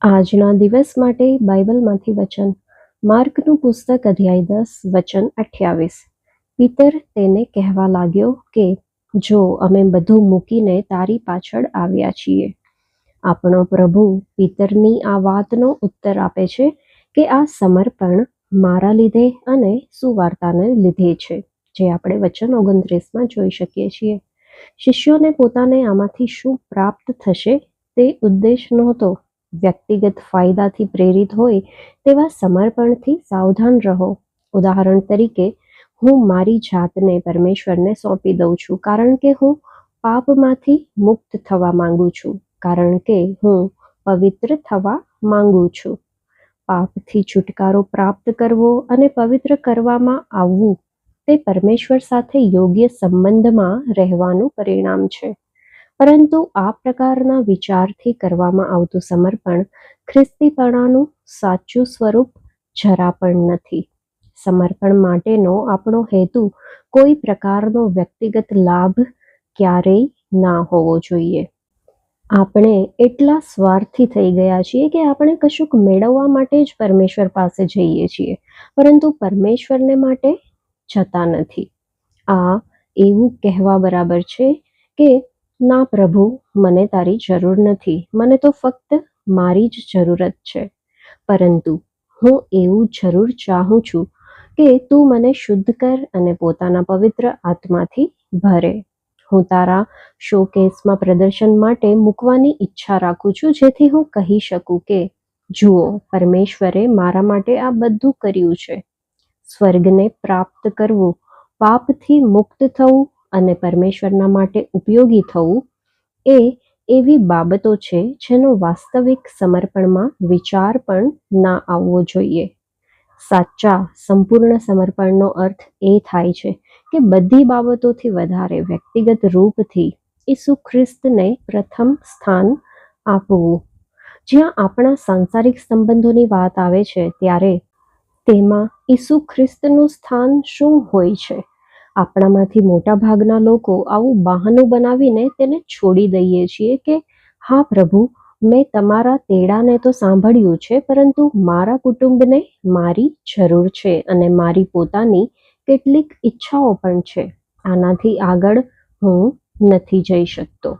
આજના દિવસ માટે બાઇબલમાંથી વચન. માર્કનું પુસ્તક અધ્યાય 10 વચન 28. પિતર તેને કહેવા લાગ્યો કે જો અમે બધું મૂકીને તારી પાછળ આવ્યા છીએ. આપણો પ્રભુ પિતરની આ વાતનો ઉત્તર આપે છે કે આ સમર્પણ મારા લીધે અને સુવાર્તાને લીધે છે, જે આપણે વચન 29માં જોઈ શકીએ છીએ. શિષ્યોને પોતાને આમાંથી શું પ્રાપ્ત થશે તે ઉદ્દેશ નહોતો. વ્યક્તિગત ફાયદાથી પ્રેરિત હોય તેવા સમર્પણથી સાવધાન રહો. ઉદાહરણ તરીકે, હું મારી જાતને પરમેશ્વરને સોંપી દઉં છું કારણ કે હું પાપમાંથી મુક્ત થવા માંગુ છું, કારણ કે હું પવિત્ર થવા માંગુ છું. પાપથી છુટકારો પ્રાપ્ત કરવો અને પવિત્ર કરવામાં આવવું તે પરમેશ્વર સાથે યોગ્ય સંબંધમાં રહેવાનું પરિણામ છે. પરંતુ આ પ્રકારના વિચારથી કરવામાં આવતું સમર્પણ ખ્રિસ્તીપણાનું સાચું સ્વરૂપ જરા પણ નથી. સમર્પણ માટેનો આપણો હેતુ કોઈ પ્રકારનો વ્યક્તિગત લાભ ક્યારેય ના હોવો જોઈએ. આપણે એટલા સ્વાર્થી થઈ ગયા છીએ કે આપણે કશુંક મેળવવા માટે જ પરમેશ્વર પાસે જઈએ છીએ, પરંતુ પરમેશ્વરને માટે જતા નથી. આ એવું કહેવા બરાબર છે કે ના પ્રભુ, મને તારી જરૂર નથી, મને તો ફક્ત મારી જ જરૂરત છે. પરંતુ હું એવું જરૂર ચાહું છું કે તું મને શુદ્ધ કર અને પોતાના પવિત્ર આત્માથી ભરે. હું તારા શોકેસમાં પ્રદર્શન માટે મૂકવાની ઈચ્છા રાખું છું, જેથી હું કહી શકું કે જુઓ, પરમેશ્વરે મારા માટે આ બધું કર્યું છે. સ્વર્ગને પ્રાપ્ત કરવું, પાપથી મુક્ત થવું અને પરમેશ્વરના માટે ઉપયોગી થવું એ એવી બાબતો છે જેનો વાસ્તવિક સમર્પણમાં વિચાર પણ ના આવવો જોઈએ. સાચા સંપૂર્ણ સમર્પણનો અર્થ એ થાય છે કે બધી બાબતોથી વધારે વ્યક્તિગત રૂપથી ઈસુ ખ્રિસ્તને પ્રથમ સ્થાન આપવું. જ્યાં આપણા સાંસારિક સંબંધોની વાત આવે છે ત્યારે તેમાં ઈસુ ખ્રિસ્તનું સ્થાન શું હોય છે? આપણામાંથી મોટા ભાગના લોકો આવું બહાનું બનાવીને તેને છોડી દઈએ છીએ કે હા પ્રભુ, મેં તમારા તેડાને તો સાંભળ્યું છે, પરંતુ મારા કુટુંબને મારી જરૂર છે અને મારી પોતાની કેટલીક ઈચ્છાઓ પણ છે. આનાથી આગળ હું નથી જઈ શકતો.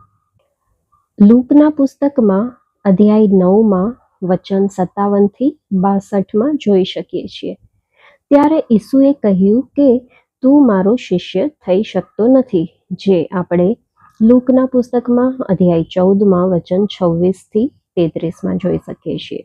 લૂકના પુસ્તકમાં અધ્યાય 9માં વચન 57-62માં જોઈ શકીએ છીએ. ત્યારે ઈસુએ કહ્યું કે તું મારો શિષ્ય થઈ શકતો નથી, જે આપણે લૂકના પુસ્તકમાં અધ્યાય 14માં વચન 26-33માં જોઈ શકીએ છીએ.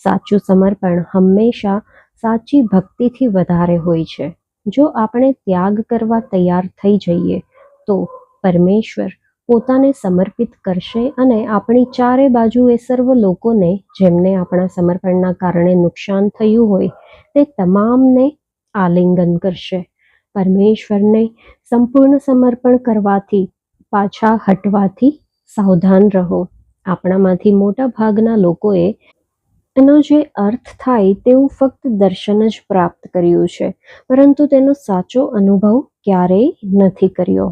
સાચું સમર્પણ હંમેશા સાચી ભક્તિથી વધારે હોય છે. જો આપણે ત્યાગ કરવા તૈયાર થઈ જઈએ તો પરમેશ્વર પોતાને સમર્પિત કરશે અને આપણી ચારે બાજુ એ સર્વ લોકોને જેમને આપણા સમર્પણના કારણે નુકસાન થયું હોય તે તમામને આલિંગન કરશે. પરમેશ્વરને સંપૂર્ણ સમર્પણ કરવાથી પાછા હટવાથી સાવધાન રહો. આપણામાંથી મોટા ભાગના લોકોએ એનો જે અર્થ થાય તેવું ફક્ત દર્શન જ પ્રાપ્ત કર્યું છે, પરંતુ તેનો સાચો અનુભવ ક્યારેય નથી કર્યો.